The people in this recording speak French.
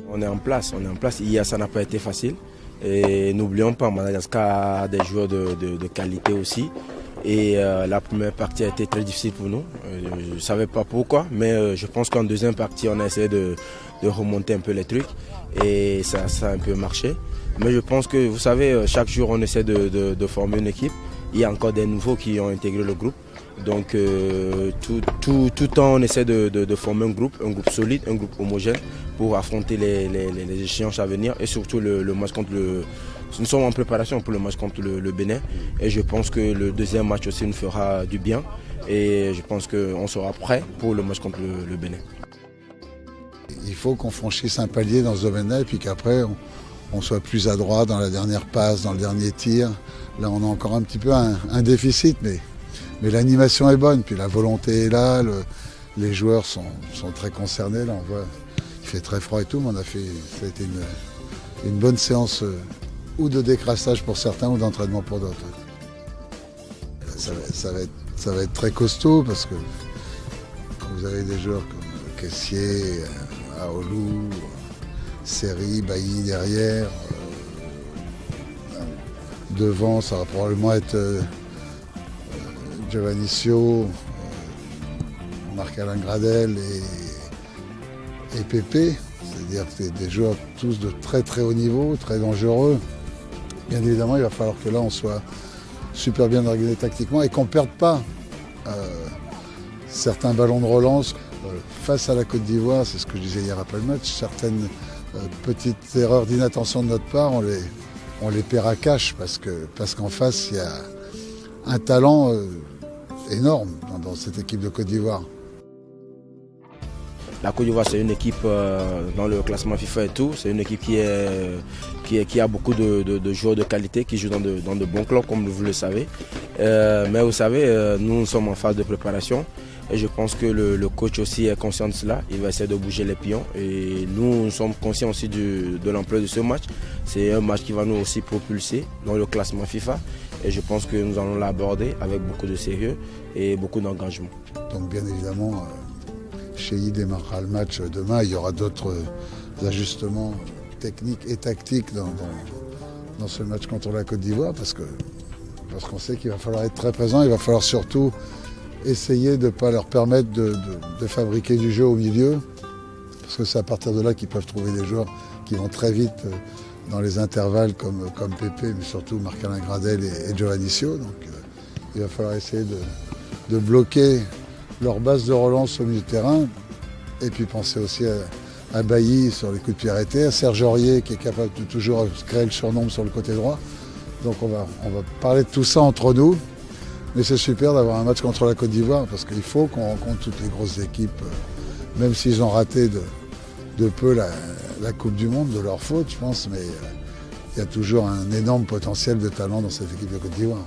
On est en place. Hier, ça n'a pas été facile. Et n'oublions pas, Madagascar a des joueurs de qualité aussi. Et la première partie a été très difficile pour nous. Je ne savais pas pourquoi, mais je pense qu'en deuxième partie, on a essayé de remonter un peu les trucs. Et ça a un peu marché. Mais je pense que, vous savez, chaque jour, on essaie de former une équipe. Il y a encore des nouveaux qui ont intégré le groupe. Donc tout le temps on essaie de former un groupe solide, un groupe homogène pour affronter les échéances à venir et surtout le match contre le... Nous sommes en préparation pour le match contre le Bénin et je pense que le deuxième match aussi nous fera du bien et je pense qu'on sera prêt pour le match contre le Bénin. Il faut qu'on franchisse un palier dans ce domaine-là et puis qu'après on soit plus adroit dans la dernière passe, dans le dernier tir. Là on a encore un petit peu un déficit mais l'animation est bonne, puis la volonté est là, les joueurs sont très concernés. Là, on voit, il fait très froid et tout, mais ça a été une bonne séance ou de décrassage pour certains ou d'entraînement pour d'autres. Ça va être très costaud parce que quand vous avez des joueurs comme Kessié, Aoulou, Seri, Bailly derrière, devant ça va probablement être Giovannicio, Marc-Alain Gradel et Pépé, c'est-à-dire que c'est des joueurs tous de très très haut niveau, très dangereux. Bien évidemment, il va falloir que là on soit super bien organisé tactiquement et qu'on ne perde pas certains ballons de relance. Face à la Côte d'Ivoire, c'est ce que je disais hier après le match, certaines petites erreurs d'inattention de notre part, on les perd à cash parce qu'en face, il y a un talent énorme dans cette équipe de Côte d'Ivoire. La Côte d'Ivoire, c'est une équipe dans le classement FIFA et tout. C'est une équipe qui a beaucoup de joueurs de qualité, qui jouent dans de bons clubs, comme vous le savez. Mais vous savez, nous sommes en phase de préparation. Et je pense que le coach aussi est conscient de cela. Il va essayer de bouger les pions. Et nous sommes conscients aussi de l'ampleur de ce match. C'est un match qui va nous aussi propulser dans le classement FIFA. Et je pense que nous allons l'aborder avec beaucoup de sérieux et beaucoup d'engagement. Donc bien évidemment, Cheyi démarrera le match demain. Il y aura d'autres ajustements techniques et tactiques dans ce match contre la Côte d'Ivoire parce qu'on sait qu'il va falloir être très présent. Il va falloir surtout essayer de ne pas leur permettre de fabriquer du jeu au milieu parce que c'est à partir de là qu'ils peuvent trouver des joueurs qui vont très vite dans les intervalles comme Pépé, mais surtout Marc-Alain Gradel et Giovannicio. Donc il va falloir essayer de bloquer leur base de relance au milieu de terrain et puis penser aussi à Bailly sur les coups de pied arrêtés, à Serge Aurier qui est capable de toujours créer le surnombre sur le côté droit. Donc on va parler de tout ça entre nous. Mais c'est super d'avoir un match contre la Côte d'Ivoire parce qu'il faut qu'on rencontre toutes les grosses équipes, même s'ils ont raté de peu la Coupe du Monde, de leur faute, je pense, mais il y a toujours un énorme potentiel de talent dans cette équipe de Côte d'Ivoire.